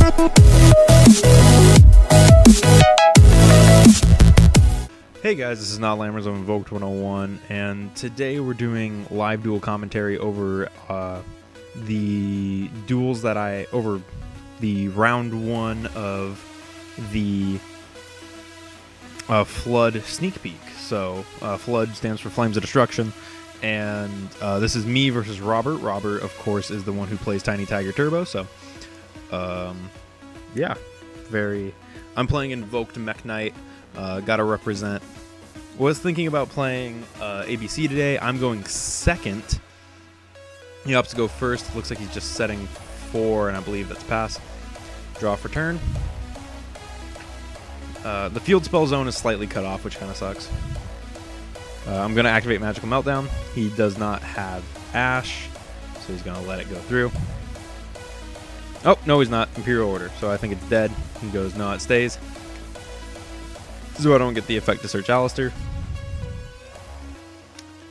Hey guys, this is Not Lammers of Invoked 101, and today we're doing live duel commentary over the duels that over the round 1 of the Flood sneak peek. So Flood stands for Flames of Destruction, and this is me versus Robert. Robert, of course, is the one who plays Tiny Tiger Turbo. So yeah, I'm playing Invoked Mekk-Knight. Gotta represent. Was thinking about playing ABC today. I'm going second. He opts to go first. Looks like he's just setting 4, and I believe that's pass. Draw for turn. The field spell zone is slightly cut off, which kind of sucks. I'm going to activate Magical Meltdown. He does not have Ash, so he's going to let it go through. Oh, no, he's not. Imperial Order, so I think it's dead. He goes, no, it stays. So I don't get the effect to search Alistair.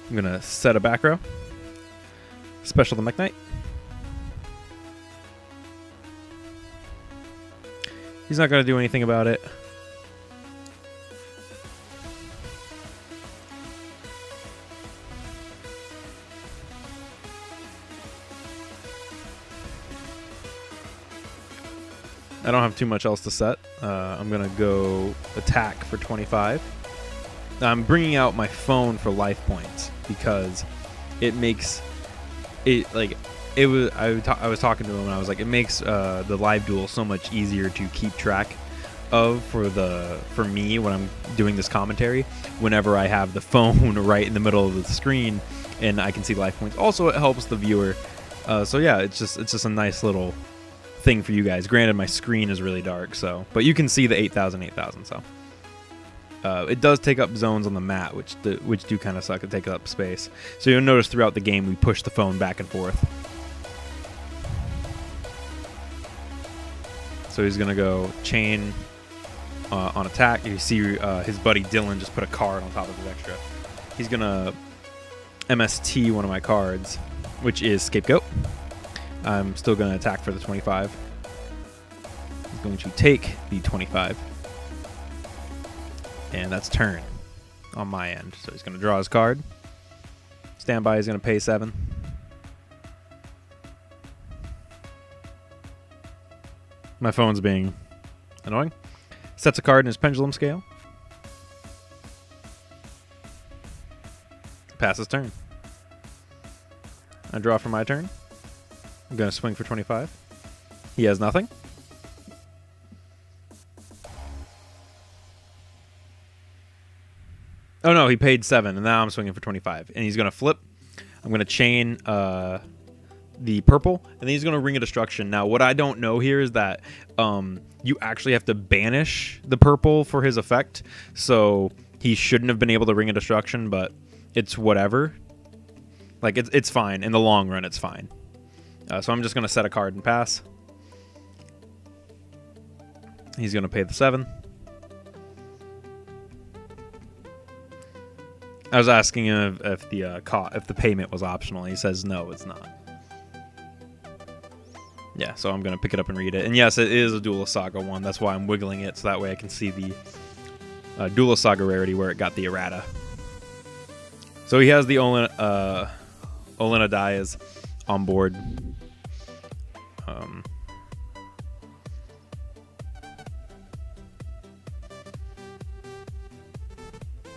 I'm going to set a back row. Special the Mekk-Knight. He's not going to do anything about it. I don't have too much else to set. I'm going to go attack for 25. I'm bringing out my phone for life points because it makes it like it was. I was talking to him and I was like, it makes the live duel so much easier to keep track of for me when I'm doing this commentary. Whenever I have the phone right in the middle of the screen and I can see life points. Also, it helps the viewer. So yeah, it's just a nice little thing for you guys. Granted, my screen is really dark, but you can see the 8,000. So it does take up zones on the mat, which do kind of suck. It takes up space. So you'll notice throughout the game we push the phone back and forth. So he's gonna go chain on attack. You see his buddy Dylan just put a card on top of his extra. He's gonna MST one of my cards, which is Scapegoat. I'm still going to attack for the 25. He's going to take the 25. And that's turn on my end. So he's going to draw his card. Standby, he's going to pay 7. My phone's being annoying. Sets a card in his pendulum scale. Passes turn. I draw for my turn. I'm going to swing for 25. He has nothing. Oh, no, he paid 7, and now I'm swinging for 25. And he's going to flip. I'm going to chain the purple, and then he's going to Ring of Destruction. Now, what I don't know here is that you actually have to banish the purple for his effect. So he shouldn't have been able to Ring of Destruction, but it's whatever. Like, it's fine. In the long run, it's fine. So I'm just going to set a card and pass. He's going to pay the 7. I was asking him if the payment was optional. He says no, it's not. Yeah, so I'm going to pick it up and read it. And yes, it is a Duelist Saga one. That's why I'm wiggling it, so that way I can see the Duelist Saga rarity where it got the errata. So he has the Olenna Dias on board.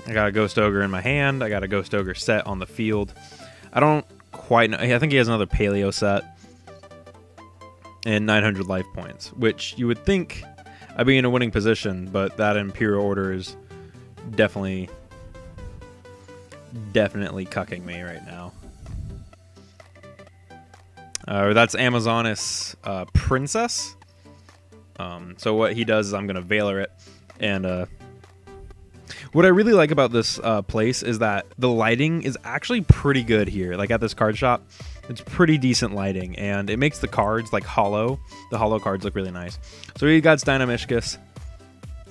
I got a Ghost Ogre in my hand. I got a Ghost Ogre set on the field. I don't quite know. I think he has another Paleo set. And 900 life points, which you would think I'd be in a winning position, but that Imperial Order is definitely cucking me right now. That's Amazonis Princess. So what he does is I'm going to Valor it. And what I really like about this place is that the lighting is actually pretty good here. Like at this card shop, it's pretty decent lighting. And it makes the cards like hollow. The hollow cards look really nice. So he got Dynamishkus.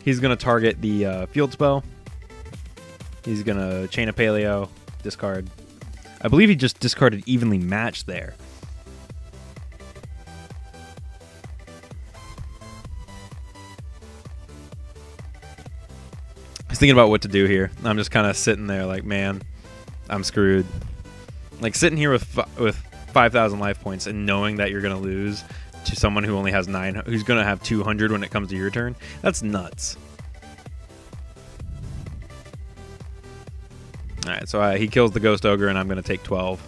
He's going to target the field spell. He's going to Chain a Paleo, discard. I believe he just discarded Evenly Matched there. I was thinking about what to do here. I'm just kind of sitting there like, man, I'm screwed. Like sitting here with 5,000 life points and knowing that you're gonna lose to someone who only has 9, who's gonna have 200 when it comes to your turn. That's nuts. All right, so he kills the Ghost Ogre, and I'm gonna take 12.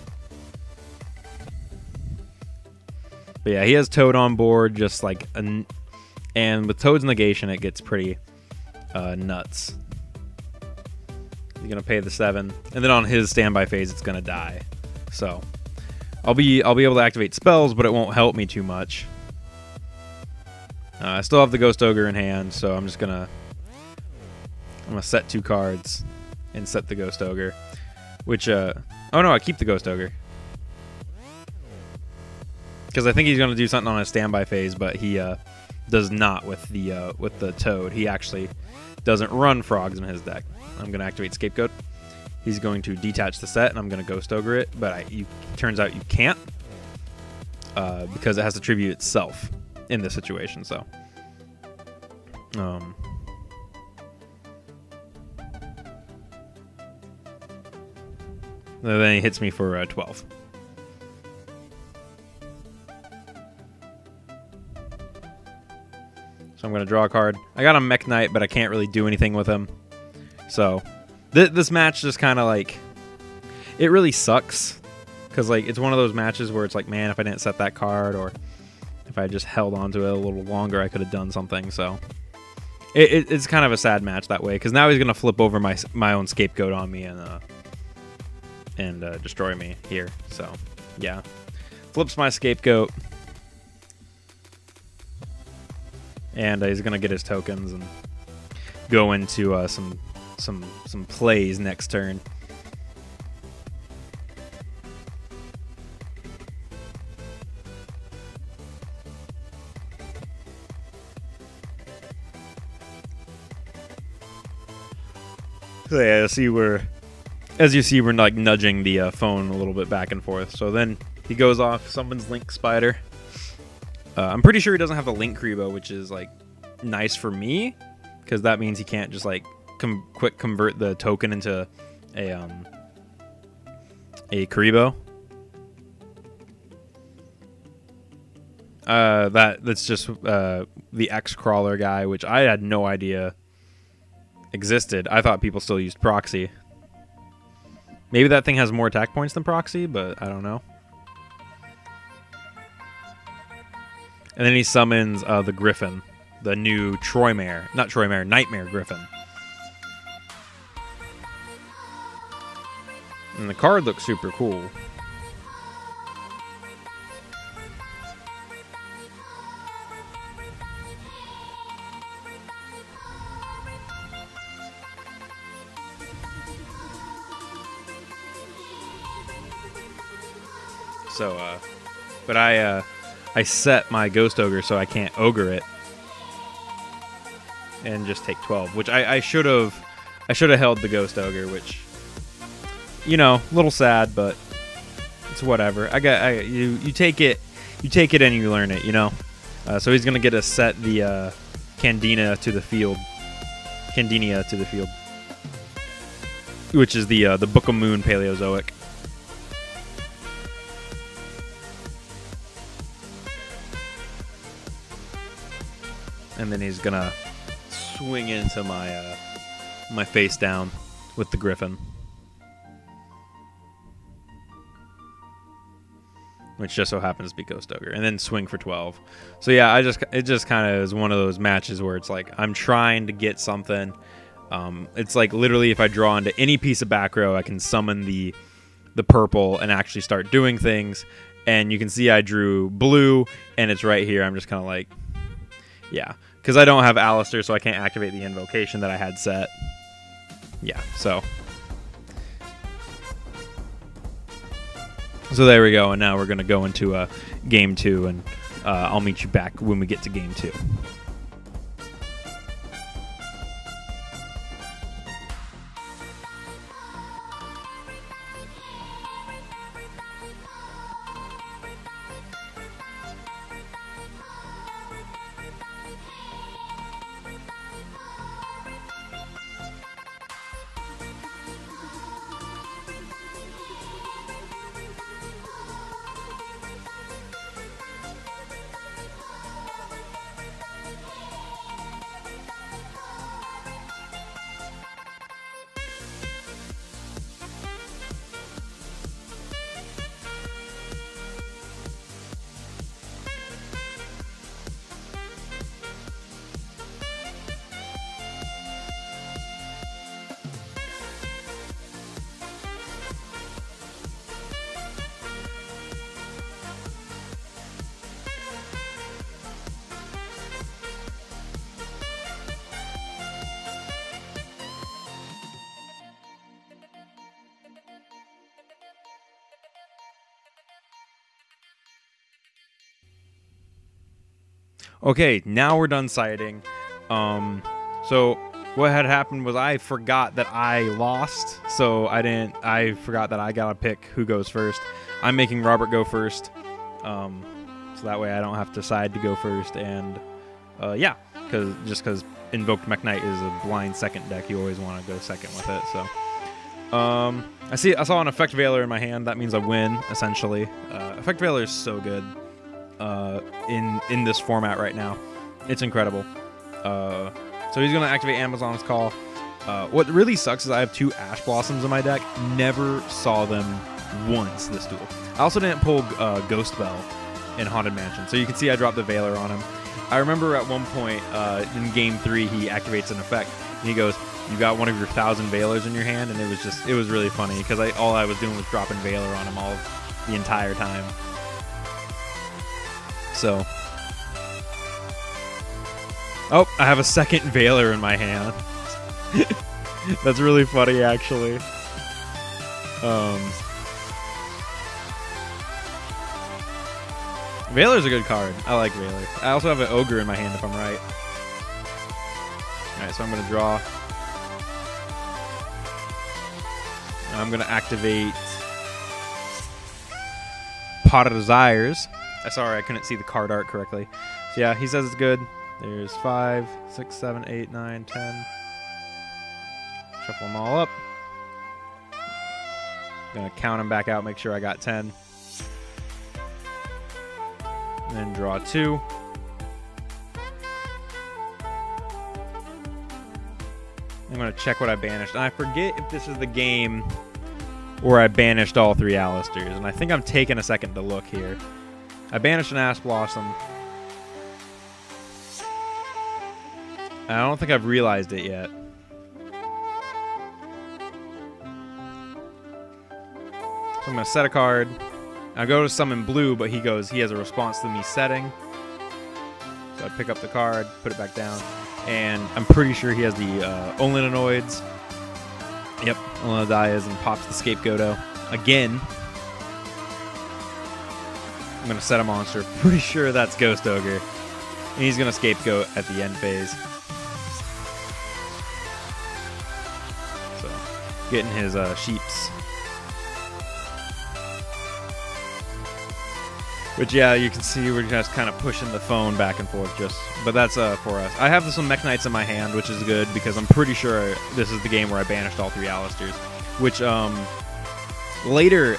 But yeah, he has Toad on board, just like and with Toad's negation, it gets pretty nuts. He's gonna pay the 7, and then on his standby phase, it's gonna die. So I'll be able to activate spells, but it won't help me too much. I still have the Ghost Ogre in hand, so I'm gonna set 2 cards and set the Ghost Ogre. Which oh no, I keep the Ghost Ogre because I think he's gonna do something on his standby phase, but he does not with the Toad. He actually doesn't run frogs in his deck. I'm going to activate Scapegoat. He's going to detach the set, and I'm going to Ghost Ogre it, but turns out you can't because it has to tribute itself in this situation. So, then he hits me for 12. So I'm going to draw a card. I got a Mekk-Knight, but I can't really do anything with him. So this match just kind of like, it really sucks. Because like it's one of those matches where it's like, man, if I didn't set that card, or if I just held on to it a little longer, I could have done something. So it's kind of a sad match that way. Because now he's going to flip over my own Scapegoat on me and destroy me here. So yeah, flips my Scapegoat. And he's gonna get his tokens and go into some plays next turn. So yeah, as you see, we're like nudging the phone a little bit back and forth. So then he goes off, summons Link Spider. I'm pretty sure he doesn't have the Link Karibo, which is like nice for me, because that means he can't just like quick convert the token into a Karibo. That's just the X crawler guy, which I had no idea existed. I thought people still used Proxy. Maybe that thing has more attack points than Proxy, but I don't know. And then he summons the Griffin, the new Nightmare Griffin. And the card looks super cool. So, but I set my Ghost Ogre so I can't Ogre it and just take 12, which I should have held the Ghost Ogre, which, you know, a little sad, but it's whatever. You take it and you learn it, you know. So he's gonna get to set the Candinia to the field, which is the Book of Moon Paleozoic. And then he's gonna swing into my my face down with the Griffin, which just so happens to be Ghost Ogre, and then swing for 12. So yeah, it just kind of is one of those matches where it's like I'm trying to get something. It's like literally if I draw into any piece of back row, I can summon the purple and actually start doing things. And you can see I drew blue, and it's right here. I'm just kind of like, yeah. Because I don't have Alistair, so I can't activate the invocation that I had set. Yeah, so there we go, and now we're going to go into Game 2, and I'll meet you back when we get to Game 2. Okay, now we're done sighting. So what had happened was I forgot that I lost, so I forgot that I gotta pick who goes first. I'm making Robert go first, so that way I don't have to decide to go first. And yeah, because Invoked Mekk-Knight is a blind second deck, you always want to go second with it. So I saw an Effect Veiler in my hand. That means I win essentially. Effect Veiler is so good in this format right now. It's incredible. So he's going to activate Amazon's Call. What really sucks is I have 2 Ash Blossoms in my deck. Never saw them once this duel. I also didn't pull Ghost Bell in Haunted Mansion. So you can see I dropped the Veiler on him. I remember at one point in Game 3, he activates an effect. And he goes, you got one of your 1,000 Veilers in your hand. And it was really funny because all I was doing was dropping Veiler on him the entire time. So... Oh, I have a second Veiler in my hand. That's really funny, actually. Veiler's a good card. I like Veiler. I also have an Ogre in my hand, if I'm right. Alright, so I'm going to draw. I'm going to activate Pot of Desires. Sorry, I couldn't see the card art correctly. So yeah, he says it's good. There's 5, 6, 7, 8, 9, 10. Shuffle them all up. Gonna count them back out, make sure I got 10. And then draw 2. I'm gonna check what I banished. And I forget if this is the game where I banished all 3 Alistairs. And I think I'm taking a second to look here. I banished an Ash Blossom. I don't think I've realized it yet. So I'm going to set a card. I go to summon blue, but he has a response to me setting. So I pick up the card, put it back down, and I'm pretty sure he has the Olinanoids. Yep, Olinodias, and pops the Scapegoato again. I'm going to set a monster. Pretty sure that's Ghost Ogre. And he's going to Scapegoat at the end phase. So, getting his sheeps. But yeah, you can see we're just kind of pushing the phone back and forth but that's for us. I have some Mekk-Knights in my hand, which is good because I'm pretty sure this is the game where I banished all 3 Alistairs, which later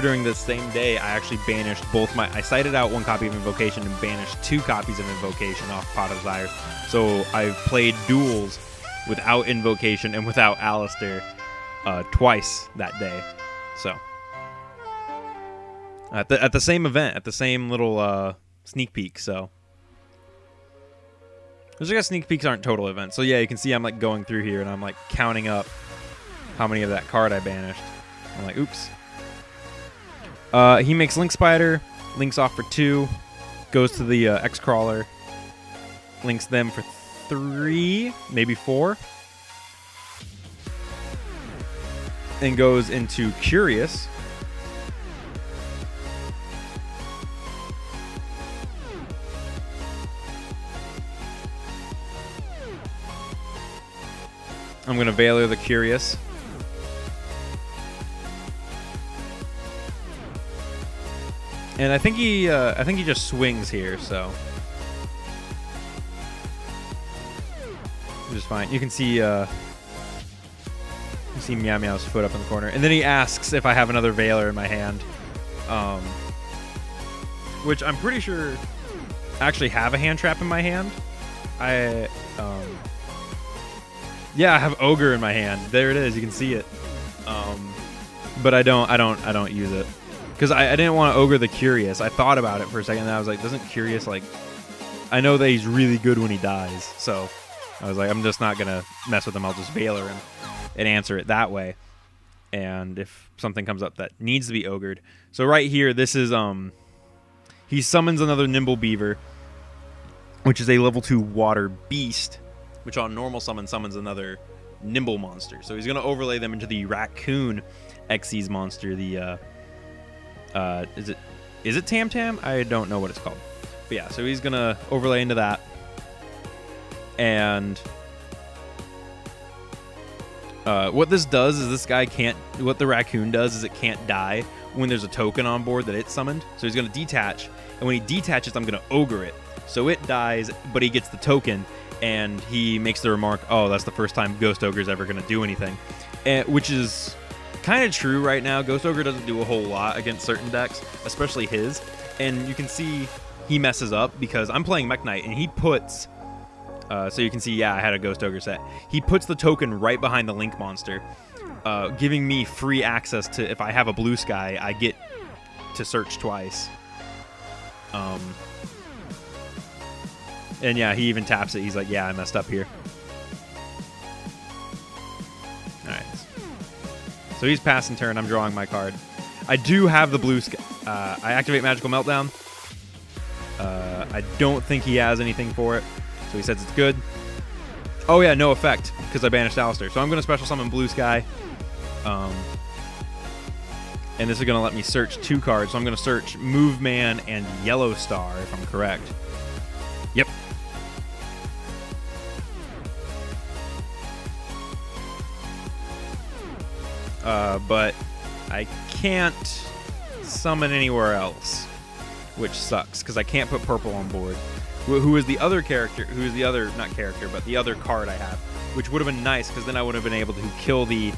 during this same day, I actually banished I cited out 1 copy of Invocation and banished 2 copies of Invocation off Pot of Desires. So I've played duels without Invocation and without Alistair twice that day. So at the same event, at the same little sneak peek. So I guess sneak peeks aren't total events. So yeah, you can see I'm like going through here and I'm like counting up how many of that card I banished. I'm like, oops. He makes Link Spider, links off for 2, goes to the X-Crawler, links them for 3, maybe 4, and goes into Curious. I'm going to Veiler the Curious. And I think he just swings here, so which is fine. You can see Meow Meow's foot up in the corner, and then he asks if I have another Veiler in my hand, which I'm pretty sure I actually have a hand trap in my hand. Yeah, I have Ogre in my hand. There it is. You can see it. But I don't use it because I didn't want to Ogre the Curious. I thought about it for a second, and I was like, doesn't Curious like? I know that he's really good when he dies, so I was like, I'm just not gonna mess with him. I'll just Veiler him and answer it that way. And if something comes up that needs to be Ogred, so right here, this is he summons another Nimble Beaver, which is a level 2 Water Beast, which on normal summons another Nimble monster. So he's going to overlay them into the Raccoon Xyz monster. The is it Tam Tam? I don't know what it's called. But yeah, so he's going to overlay into that. And what this does is this guy can't... What the raccoon does is it can't die when there's a token on board that it's summoned. So he's going to detach. And when he detaches, I'm going to ogre it. So it dies, but he gets the token. And he makes the remark, oh, that's the first time Ghost Ogre's ever going to do anything. Which is kind of true right now. Ghost Ogre doesn't do a whole lot against certain decks, especially his. And you can see he messes up because I'm playing Mekk-Knight, and he puts... so you can see, yeah, I had a Ghost Ogre set. He puts the token right behind the Link monster, giving me free access to, if I have a blue sky, I get to search twice. And yeah, he even taps it. He's like, yeah, I messed up here. Alright. So he's passing turn. I'm drawing my card. I do have the blue sky. I activate Magical Meltdown. I don't think he has anything for it. So he says it's good. Oh yeah, no effect, because I banished Alistair. So I'm going to special summon Blue Sky. And this is going to let me search 2 cards. So I'm going to search Move Man and Yellow Star, if I'm correct. Yep. But I can't summon anywhere else, which sucks, because I can't put purple on board. Who is the other character, who is the other, not character, but the other card I have, which would have been nice, because then I would have been able to kill the,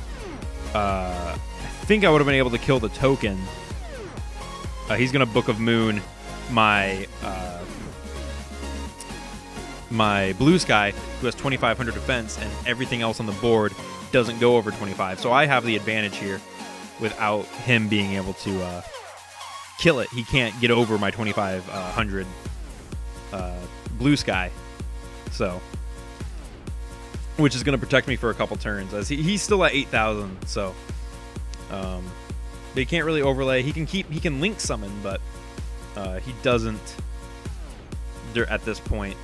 I think I would have been able to kill the token. He's going to Book of Moon my, my Blue Sky, who has 2,500 defense, and everything else on the board doesn't go over 25. So I have the advantage here without him being able to kill it. He can't get over my 2,500 Blue Sky, so, which is going to protect me for a couple turns, as he's still at 8,000. So they can't really overlay. He can link summon, but he doesn't at this point.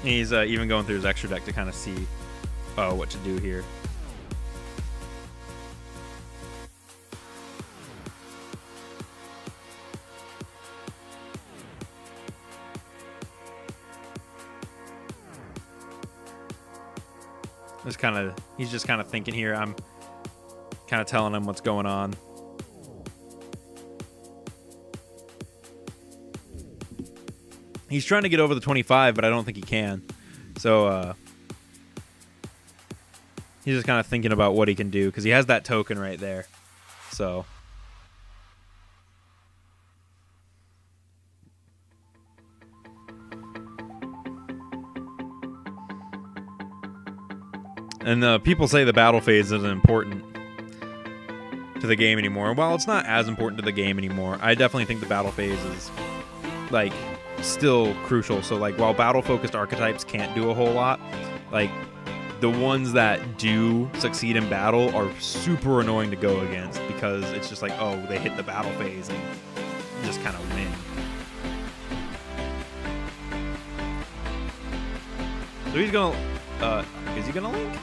And he's even going through his extra deck to kind of see what to do here. He's just kind of thinking here. I'm kind of telling him what's going on. He's trying to get over the 25, but I don't think he can. So he's just kind of thinking about what he can do, because he has that token right there. So and people say the battle phase isn't important to the game anymore. Well, it's not as important to the game anymore. I definitely think the battle phase is, like, still crucial. So, like, while battle-focused archetypes can't do a whole lot, like, the ones that do succeed in battle are super annoying to go against, because it's just like, oh, they hit the battle phase and just kind of win. So he's gonna, is he gonna link?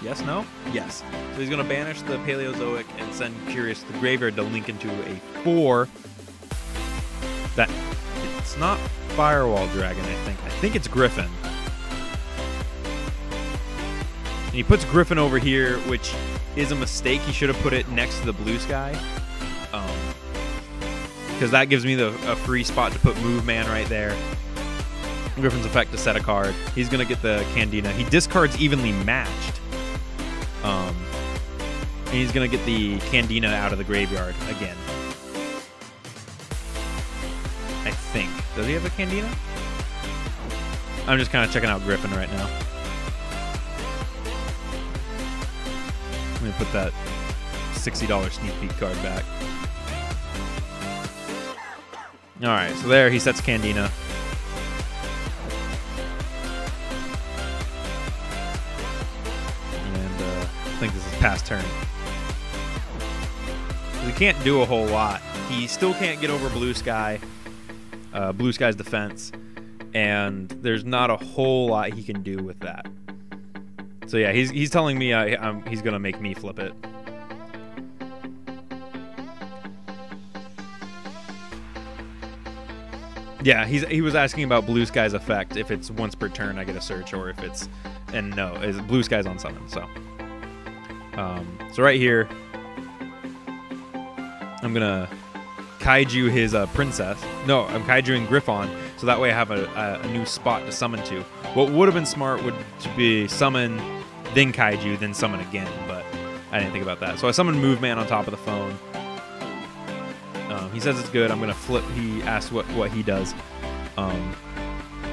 Yes, no? Yes. So he's gonna banish the Paleozoic and send Curious to the graveyard to link into a 4. That, it's not Firewall Dragon, I think. I think it's Griffin. And he puts Griffin over here, which is a mistake. He should have put it next to the Blue Sky. Because that gives me a free spot to put Move Man right there. Griffin's effect to set a card. He's going to get the Candina. He discards Evenly Matched. And he's going to get the Candina out of the graveyard again. I think. Does he have a Candina? I'm just kind of checking out Griffin right now. Let me put that $60 sneak peek card back. Alright, so there he sets Candina. And I think this is past turn. He can't do a whole lot. He still can't get over Blue Sky. Blue Sky's defense. And there's not a whole lot he can do with that. So yeah, he's telling me he's going to make me flip it. Yeah, he was asking about Blue Sky's effect. If it's once per turn, I get a search, or if it's... And no, it's Blue Sky's on summon, so... so right here, I'm going to Kaiju his princess. No, I'm Kaijuing Griffon, so that way I have a new spot to summon to. What would have been smart would to be summon, then Kaiju, then summon again, but I didn't think about that. So I summoned Move Man on top of the phone. He says it's good. I'm going to flip. He asks what he does.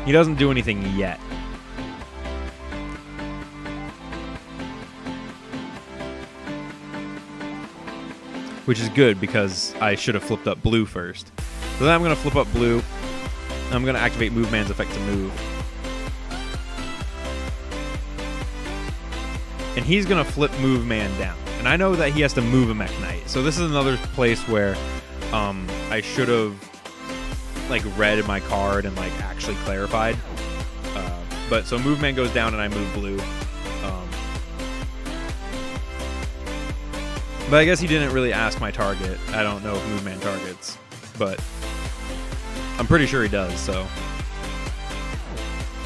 He doesn't do anything yet. Which is good because I should have flipped up blue first. So then I'm going to flip up blue. I'm going to activate Move Man's effect to move. And he's going to flip Move Man down. And I know that he has to move a Mekk-Knight. So this is another place where I should have like read my card and like actually clarified. But so Move Man goes down and I move blue. But I guess he didn't really ask my target. I don't know if Move Man targets, but I'm pretty sure he does. So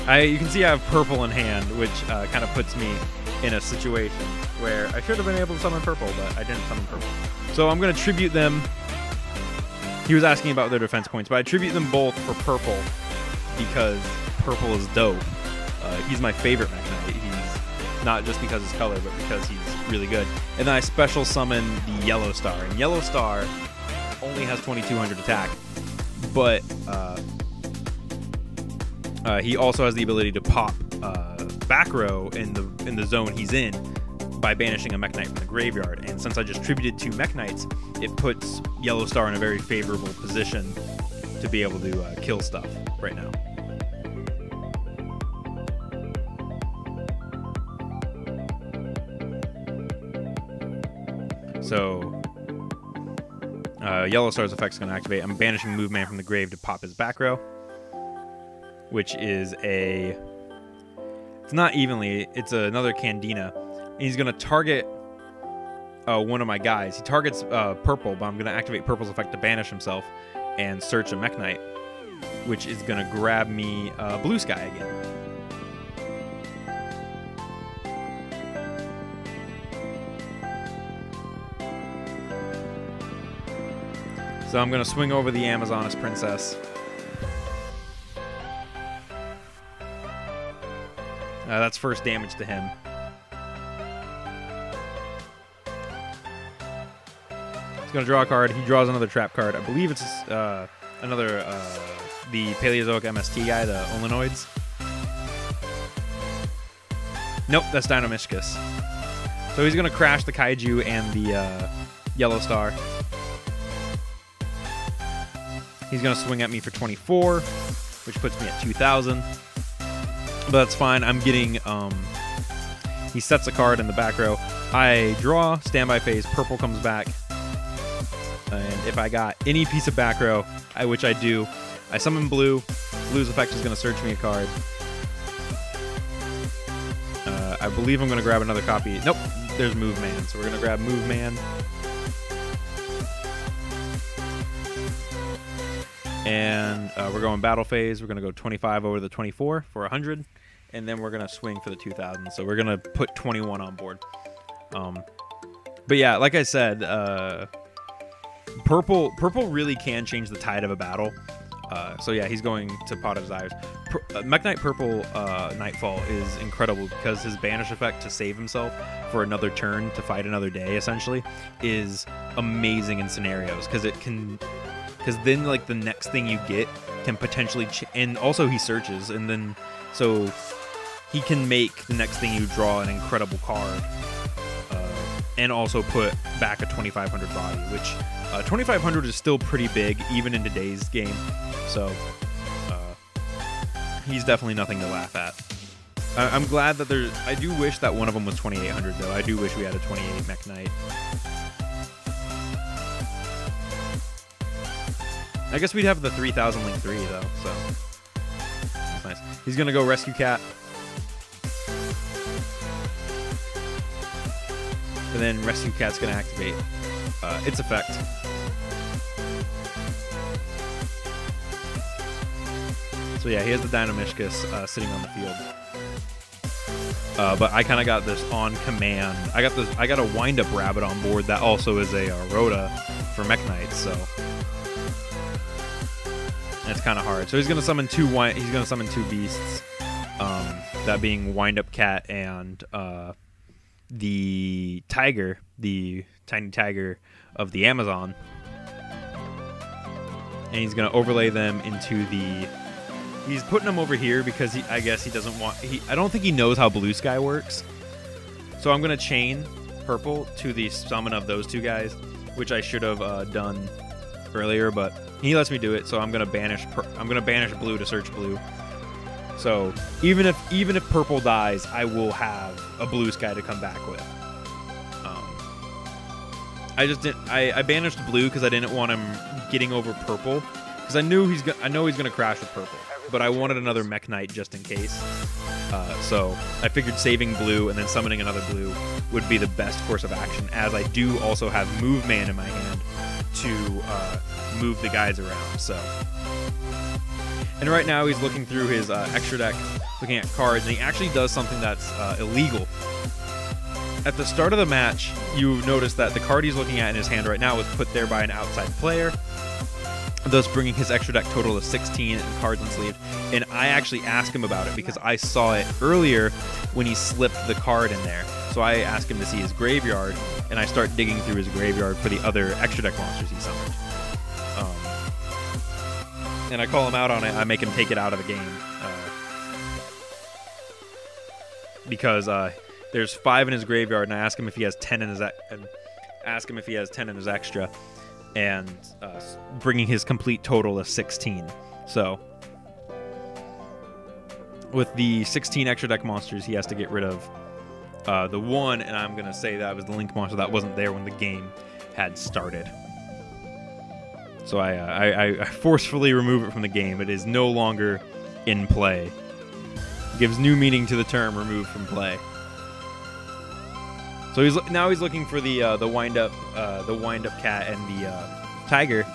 you can see I have purple in hand, which kind of puts me in a situation where I should have been able to summon purple, but I didn't summon purple. So I'm going to tribute them. He was asking about their defense points, but I tribute them both for purple because purple is dope. He's my favorite Mekk-Knight. He's not just because his color, but because he's really good. And then I special summon the Yellow Star. And Yellow Star only has 2200 attack, but he also has the ability to pop back row in the zone he's in by banishing a Mekk-Knight from the graveyard. And since I just tributed 2 Mekk-Knights, it puts Yellow Star in a very favorable position to be able to kill stuff right now. So Yellow Star's effect is going to activate. I'm banishing Move Man from the grave to pop his back row, which is a... It's not evenly. It's another Candina. And he's going to target one of my guys. He targets purple, but I'm going to activate purple's effect to banish himself and search a Mekk-Knight, which is going to grab me Blue Sky again. So I'm going to swing over the Amazoness Princess. That's first damage to him. He's going to draw a card. He draws another trap card. I believe it's another, the Paleozoic MST guy, the Olenoids. Nope, that's Dinomishcus. So he's going to crash the Kaiju and the Yellow Star. He's going to swing at me for 24, which puts me at 2,000. But that's fine. I'm getting... he sets a card in the back row. I draw, standby phase, purple comes back. And if I got any piece of back row, which I do, I summon blue. Blue's effect is going to search me a card. I believe I'm going to grab another copy. Nope, there's Move Man. So we're going to grab Move Man. And we're going battle phase. We're going to go 25 over the 24 for 100. And then we're going to swing for the 2,000. So we're going to put 21 on board. But yeah, like I said, purple really can change the tide of a battle. So yeah, he's going to Pot of Desires. Mekk-Knight Purple Nightfall is incredible because his banish effect to save himself for another turn to fight another day, essentially, is amazing in scenarios because it can... Because then, like, the next thing you get can potentially... and also he searches, and then... So he can make the next thing you draw an incredible card. And also put back a 2,500 body, which... 2,500 is still pretty big, even in today's game. So, he's definitely nothing to laugh at. I'm glad that there's... I do wish that one of them was 2,800, though. I do wish we had a 28 Mekk-Knight. I guess we'd have the 3,000 Link 3, though, so... That's nice. He's gonna go Rescue Cat. And then Rescue Cat's gonna activate its effect. So yeah, he has the Dynamishkus sitting on the field. But I kind of got this on command. I got a wind-up rabbit on board that also is a Rhoda for Mekk-Knight, so it's kind of hard. So he's gonna summon two beasts, that being wind-up cat and the tiger, the tiny tiger of the Amazon, and he's gonna overlay them into the. He's putting them over here because I guess he doesn't want. I don't think he knows how Blue Sky works. So I'm gonna chain purple to the summon of those two guys, which I should have done earlier, but he lets me do it. So I'm gonna banish blue to search blue. So even if purple dies, I will have a Blue Sky to come back with. I banished blue because I didn't want him getting over purple because I know he's gonna crash with purple. But I wanted another Mekk-Knight just in case. So I figured saving blue and then summoning another blue would be the best course of action, as I do also have Move Man in my hand to move the guys around. So, and right now he's looking through his extra deck, looking at cards, and he actually does something that's illegal. At the start of the match, you notice that the card he's looking at in his hand right now was put there by an outside player, thus bringing his extra deck total to 16 and cards unsleeved. And I actually asked him about it because I saw it earlier when he slipped the card in there. So I asked him to see his graveyard, and I start digging through his graveyard for the other extra deck monsters he summoned. And I call him out on it. I make him take it out of the game because there's 5 in his graveyard, and I ask him if he has 10 in his extra. And bringing his complete total to 16. So with the 16 extra deck monsters, he has to get rid of the one, and I'm going to say that was the Link monster that wasn't there when the game had started. So I forcefully remove it from the game. It is no longer in play. It gives new meaning to the term removed from play. So now he's looking for the wind up cat and the tiger.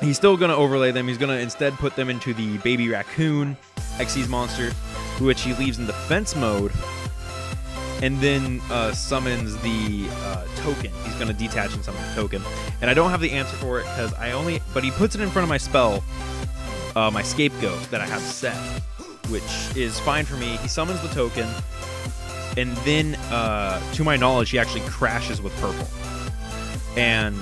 He's still gonna overlay them. He's gonna instead put them into the baby raccoon Xyz monster, which he leaves in defense mode, and then summons the token. He's gonna detach and summon the token, and I don't have the answer for it because but he puts it in front of my spell, my scapegoat that I have set, which is fine for me. He summons the token. And then, to my knowledge, he actually crashes with purple. And,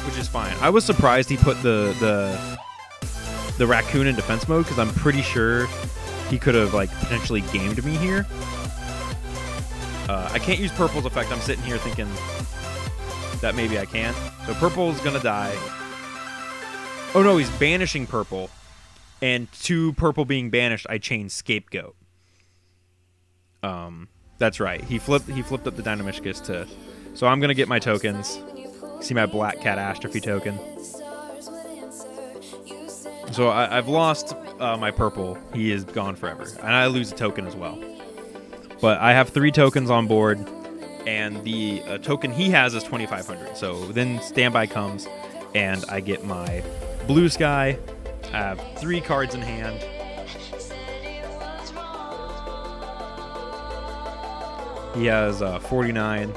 which is fine. I was surprised he put the raccoon in defense mode, because I'm pretty sure he could have, like, potentially gamed me here. I can't use purple's effect. I'm sitting here thinking that maybe I can. So purple's gonna die. Oh no, he's banishing purple. And to purple being banished, I chain Scapegoat. That's right. He flipped up the Dynamishkus to. So I'm gonna get my tokens. See my Black Cat Astrophy token. So I've lost my purple. He is gone forever, and I lose a token as well. But I have 3 tokens on board, and the token he has is 2,500. So then standby comes, and I get my Blue Sky. I have 3 cards in hand. He has 49.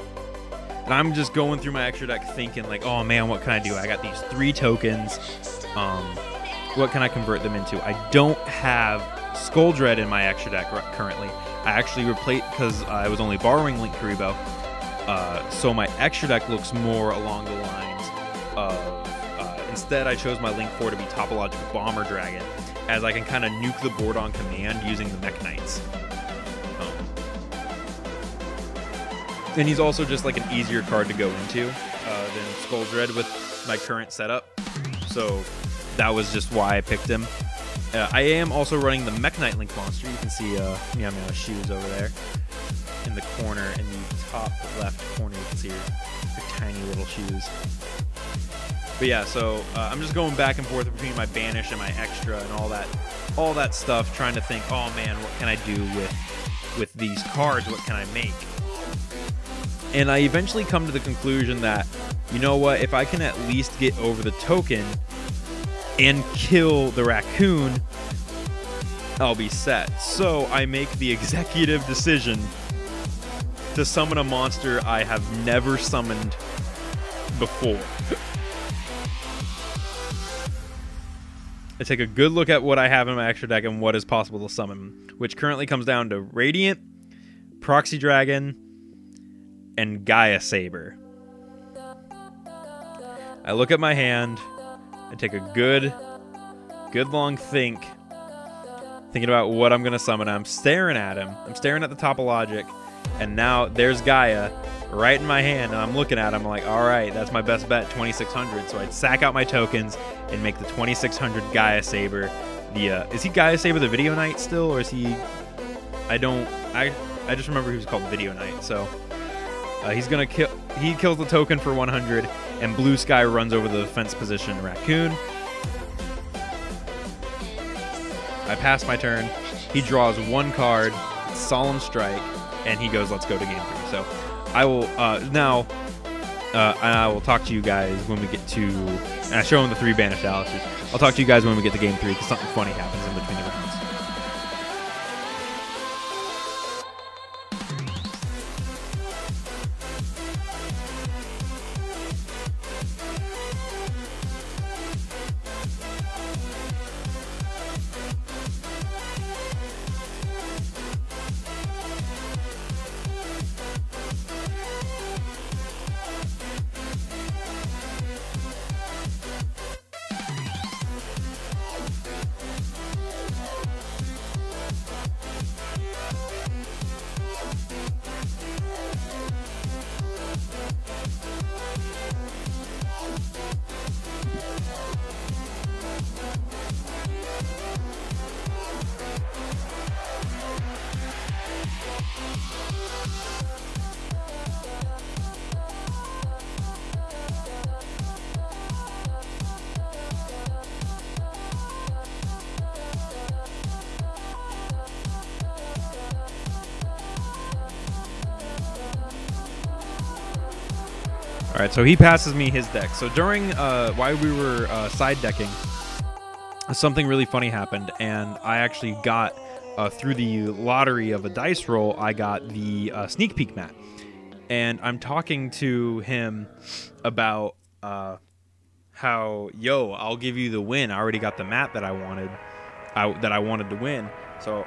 And I'm just going through my extra deck thinking, like, oh man, what can I do? I got these 3 tokens. What can I convert them into? I don't have Skull Dread in my extra deck currently. I actually replaced, because I was only borrowing Link Karibo. So my extra deck looks more along the lines of... Instead, I chose my Link 4 to be Topologic Bomber Dragon, as I can kind of nuke the board on command using the Mekk-Knights. And he's also just like an easier card to go into than Skull Dread with my current setup. So that was just why I picked him. I am also running the Mekk-Knight Link monster. You can see Meow shoes over there in the corner, in the top left corner. You can see her tiny little shoes. But yeah, so I'm just going back and forth between my banish and my extra and all that stuff, trying to think, oh man, what can I do with these cards? What can I make? And I eventually come to the conclusion that you know what? If I can at least get over the token and kill the raccoon, I'll be set. So I make the executive decision to summon a monster I have never summoned before. I take a good look at what I have in my extra deck and what is possible to summon, which currently comes down to Radiant, Proxy Dragon, and Gaia Saber. I look at my hand, I take a good long thinking about what I'm going to summon. I'm staring at him. I'm staring at the Topologic, and now there's Gaia right in my hand, and I'm looking at him. I'm like, all right, that's my best bet, 2,600. So I'd sack out my tokens and make the 2,600 Gaia Saber. Is he Gaia Saber the Video Knight still, or is he? I just remember he was called Video Knight. So he's gonna kill. He kills the token for 100, and Blue Sky runs over the defense position Raccoon. I pass my turn. He draws one card, Solemn Strike, and he goes, let's go to game 3. So I will now, and I will talk to you guys when we get to, and I show him the 3 banished Alistairs. I'll talk to you guys when we get to game 3 because something funny happens in between the rounds. All right, so he passes me his deck. So during while we were side decking, something really funny happened, and I actually got through the lottery of a dice roll, I got the sneak peek mat, and I'm talking to him about how, yo, I'll give you the win. I already got the mat that I wanted to win. So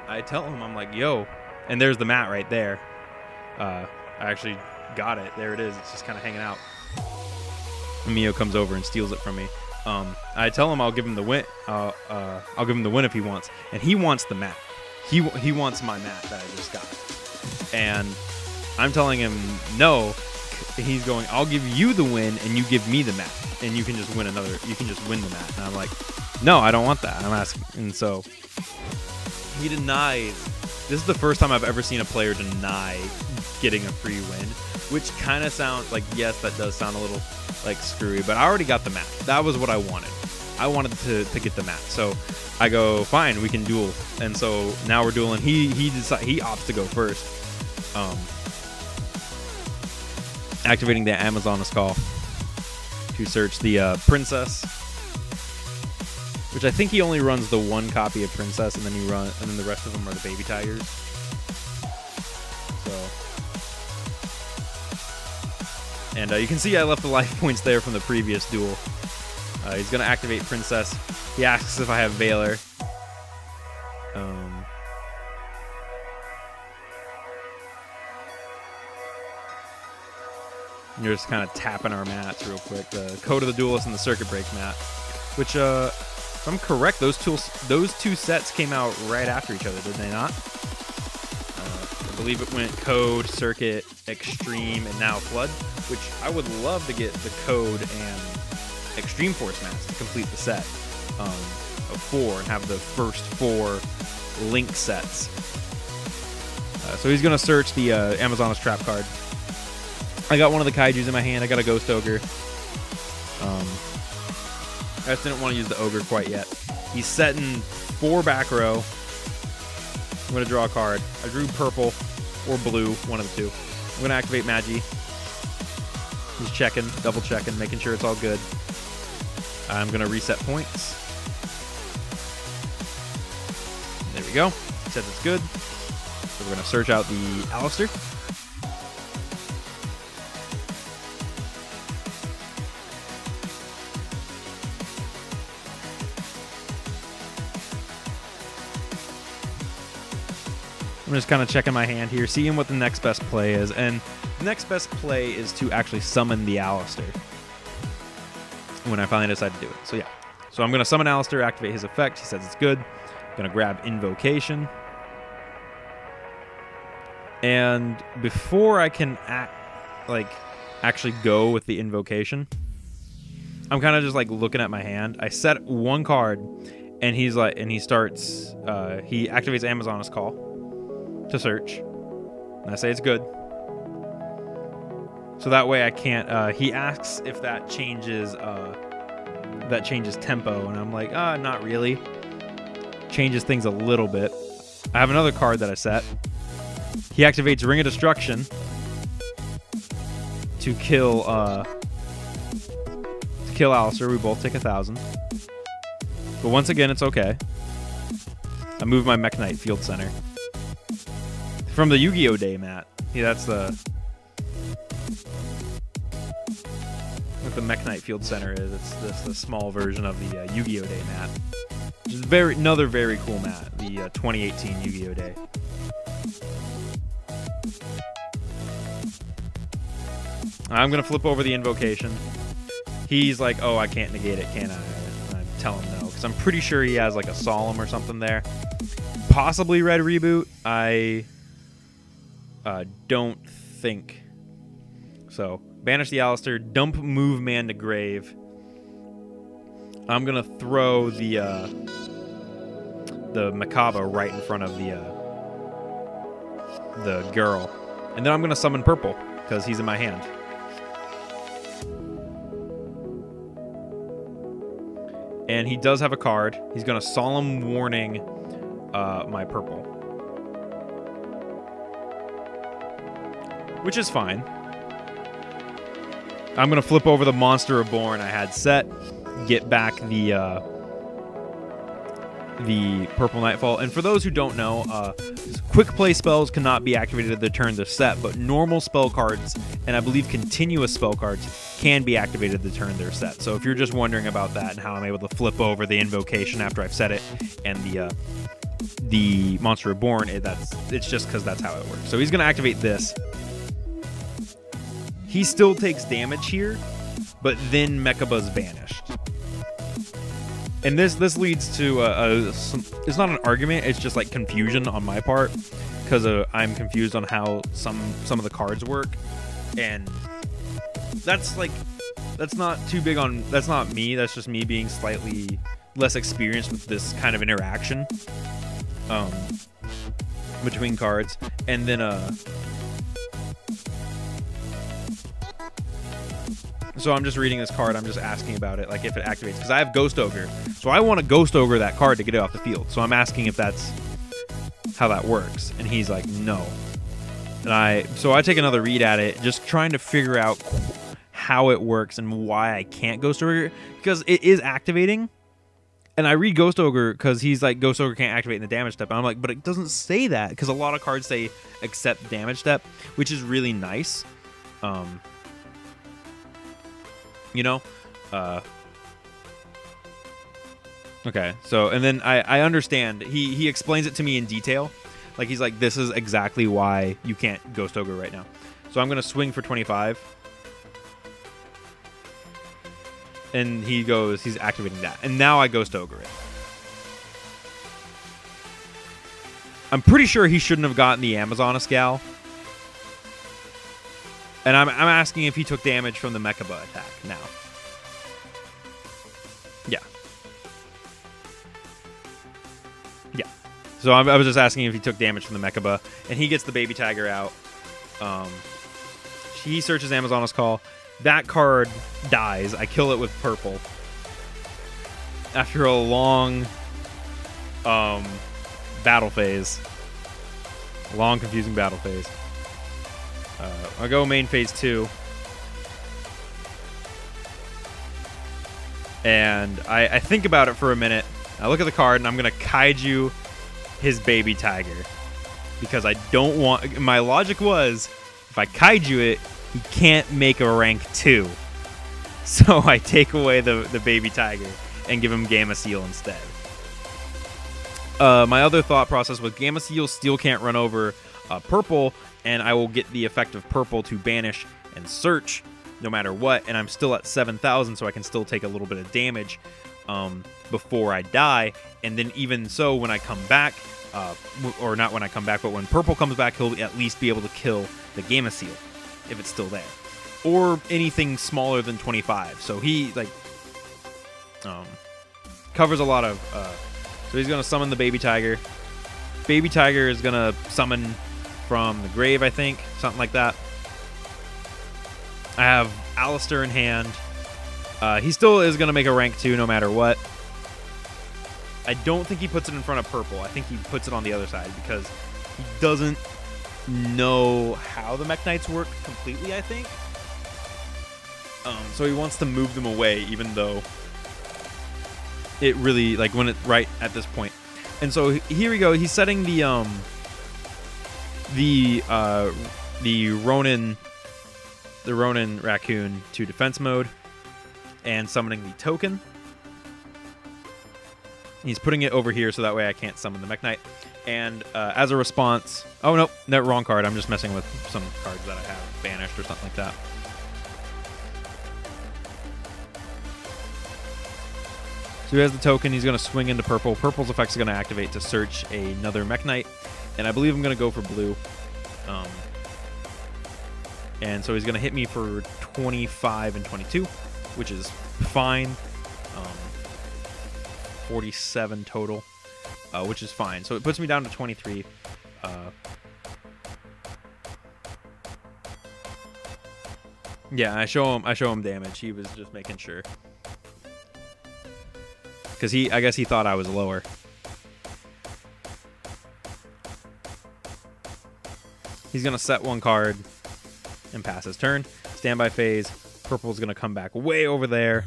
I tell him, I'm like, yo, and there's the mat right there. I actually got it. There it is. It's just kind of hanging out. Mio comes over and steals it from me. I tell him I'll give him the win. I'll give him the win if he wants, and he wants the mat. He wants my mat that I just got, and I'm telling him no. He's going, I'll give you the win, and you give me the mat, and you can just win another. You can just win the mat. And I'm like, no, I don't want that. I'm asking, and so he denies. This is the first time I've ever seen a player deny getting a free win, which kind of sounds like, yes, that does sound a little like screwy, but I already got the mat. That was what I wanted. I wanted to get the mat. So I go, fine, we can duel. And so now we're dueling. He opts to go first. Activating the Amazoness call to search the Princess, which I think he only runs the one copy of Princess, and then the rest of them are the baby tigers. So, and you can see I left the life points there from the previous duel. He's gonna activate Princess. He asks if I have Valor. You're just kind of tapping our mats real quick. The Code of the Duelist and the Circuit Break mat, which, if I'm correct, those two sets came out right after each other, did they not? I believe it went Code, Circuit, Extreme, and now Flood, which I would love to get the Code and Extreme Force mats to complete the set of 4 and have the first 4 Link sets. So he's going to search the Amazoness Trap card. I got one of the Kaijus in my hand. I got a Ghost Ogre. I just didn't want to use the Ogre quite yet. He's setting 4 back row. I'm going to draw a card. I drew purple or blue, one of the two. I'm going to activate Magi. He's checking, double checking, making sure it's all good. I'm going to reset points. There we go. It says it's good. So we're going to search out the Alistair. I'm just kind of checking my hand here, seeing what the next best play is. And the next best play is to actually summon the Alistair when I finally decide to do it. So yeah. So I'm going to summon Alistair, activate his effect. He says it's good. I'm going to grab Invocation. And before I can actually go with the Invocation, I'm kind of just like looking at my hand. I set one card, and he starts, he activates Amazon's Call to search, and I say it's good. So that way I can't, he asks if that changes tempo, and I'm like, not really. Changes things a little bit. I have another card that I set. He activates Ring of Destruction to kill Alistair. We both take 1,000. But once again, it's okay. I move my Mekk-Knight Field Center. From the Yu-Gi-Oh! Day, Matt. Yeah, that's the... what the Mekk-Knight Field Center is. It's the small version of the Yu-Gi-Oh! Day mat. Which is another very cool mat. The 2018 Yu-Gi-Oh! Day. I'm going to flip over the Invocation. He's like, oh, I can't negate it, can I? I tell him no, because I'm pretty sure he has like a Solemn or something there. Possibly Red Reboot. I don't think so. Banish the Alistair. Dump move man to grave. I'm going to throw the Macabre right in front of the girl. And then I'm going to summon purple, because he's in my hand. And he does have a card. He's going to Solemn Warning my purple. Which is fine. I'm going to flip over the Monster Reborn I had set. Get back the Purple Nightfall. And for those who don't know, quick play spells cannot be activated at the turn they're set, but normal spell cards, and I believe continuous spell cards, can be activated at the turn they're set. So if you're just wondering about that and how I'm able to flip over the Invocation after I've set it, and the Monster Reborn, it's just because that's how it works. So he's going to activate this. He still takes damage here, but then Mekaba's banished. And this leads to it's not an argument, it's just like confusion on my part, because I'm confused on how some of the cards work, and that's not too big on, that's not me, that's just me being slightly less experienced with this kind of interaction between cards. And then so I'm just reading this card. I'm just asking about it, like if it activates, because I have Ghost Ogre. So I want to Ghost Ogre that card to get it off the field. So I'm asking if that's how that works. And he's like, no. And so I take another read at it, just trying to figure out how it works and why I can't Ghost Ogre, because it is activating. And I read Ghost Ogre because he's like, Ghost Ogre can't activate in the damage step. And I'm like, but it doesn't say that, because a lot of cards say accept damage step, which is really nice. You know? Okay, so, and then I understand. He explains it to me in detail. Like, he's like, this is exactly why you can't Ghost Ogre right now. So I'm going to swing for 25. And he goes, he's activating that. And now I Ghost Ogre it. I'm pretty sure he shouldn't have gotten the Amazon Escal. And I'm asking if he took damage from the Mekaba attack now. Yeah. Yeah. So I was just asking if he took damage from the Mekaba. And he gets the Baby Tiger out. He searches Amazon's Call. That card dies. I kill it with purple. After a long battle phase. Long, confusing battle phase. I go main phase 2. And I think about it for a minute. I look at the card, and I'm going to kaiju his baby tiger. Because I don't want... My logic was, if I kaiju it, he can't make a rank 2. So I take away the baby tiger and give him Gamma Seal instead. My other thought process was Gamma Seal still can't run over purple, and I will get the effect of purple to banish and search no matter what, and I'm still at 7,000, so I can still take a little bit of damage before I die. And then even so, when I come back, or not when I come back, but when purple comes back, he'll at least be able to kill the Gamma Seal if it's still there, or anything smaller than 25. So he like covers a lot of. So he's gonna summon the baby tiger. Baby tiger is gonna summon from the grave, I think, something like that. I have Alistair in hand. He still is going to make a rank 2 no matter what. I don't think he puts it in front of purple. I think he puts it on the other side because he doesn't know how the Mekk-Knights work completely, I think. So he wants to move them away, even though it really, like, when it's right at this point. And so here we go. He's setting the Ronin Raccoon to defense mode and summoning the token. He's putting it over here so that way I can't summon the Mekk-Knight. And as a response... Oh, no, that wrong card. I'm just messing with some cards that I have banished or something like that. So he has the token. He's going to swing into purple. Purple's effect is going to activate to search another Mekk-Knight. And I believe I'm going to go for blue. And so he's going to hit me for 25 and 22, which is fine. 47 total, which is fine. So it puts me down to 23. Yeah, I show him damage. He was just making sure. Because I guess he thought I was lower. He's going to set one card and pass his turn. Standby phase. Purple's going to come back way over there.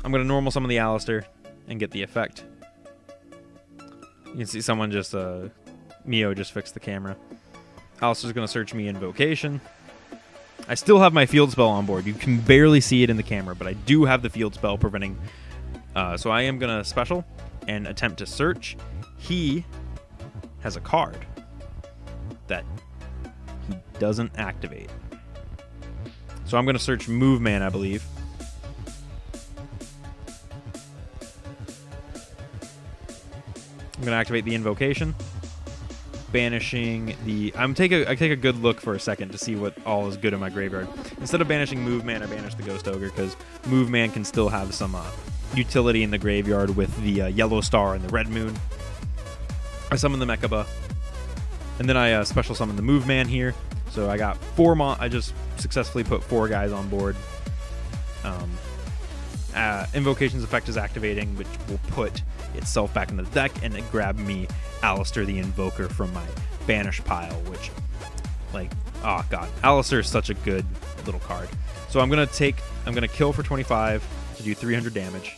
I'm going to normal summon the Alistair and get the effect. You can see someone just... Mio just fixed the camera. Alistair's going to search me Invocation. I still have my field spell on board. You can barely see it in the camera, but I do have the field spell preventing... so I am going to special and attempt to search. He has a card that he doesn't activate. So I'm going to search Move Man, I believe. I'm going to activate the Invocation. Banishing the... I take a good look for a second to see what all is good in my graveyard. Instead of banishing Move Man, I banish the Ghost Ogre because Move Man can still have some utility in the graveyard with the Yellow Star and the Red Moon. I summon the Mekaba. And then I special summon the Move Man here. So I got 4 I just successfully put 4 guys on board. Invocation's effect is activating, which will put itself back in the deck and it grab me Alistair the Invoker from my banish pile, which, like, oh god, Alistair is such a good little card. So I'm gonna kill for 25 to do 300 damage.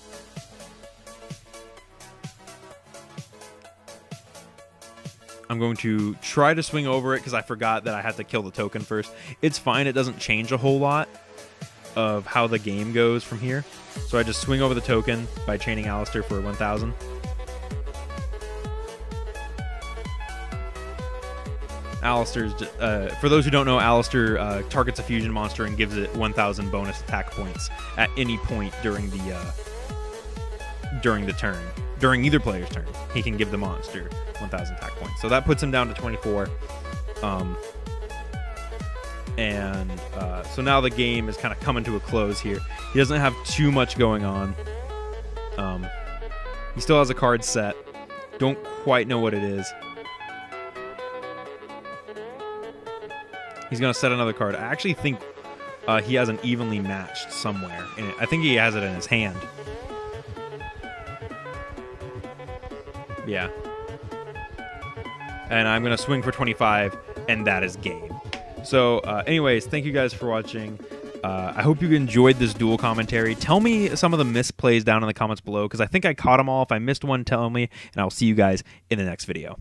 I'm going to try to swing over it because I forgot that I had to kill the token first. It's fine, it doesn't change a whole lot of how the game goes from here. So I just swing over the token by chaining Alistair for 1,000. Alistair's, for those who don't know, Alistair targets a fusion monster and gives it 1,000 bonus attack points at any point during the turn. During either player's turn, he can give the monster 1,000 attack points. So that puts him down to 24. So now the game is kind of coming to a close here. He doesn't have too much going on. He still has a card set. Don't quite know what it is. He's going to set another card. I actually think he has an evenly matched somewhere. I think he has it in his hand. Yeah. And I'm going to swing for 25, and that is game. So, anyways, thank you guys for watching. I hope you enjoyed this duel commentary. Tell me some of the misplays down in the comments below, because I think I caught them all. If I missed one, tell me, and I'll see you guys in the next video.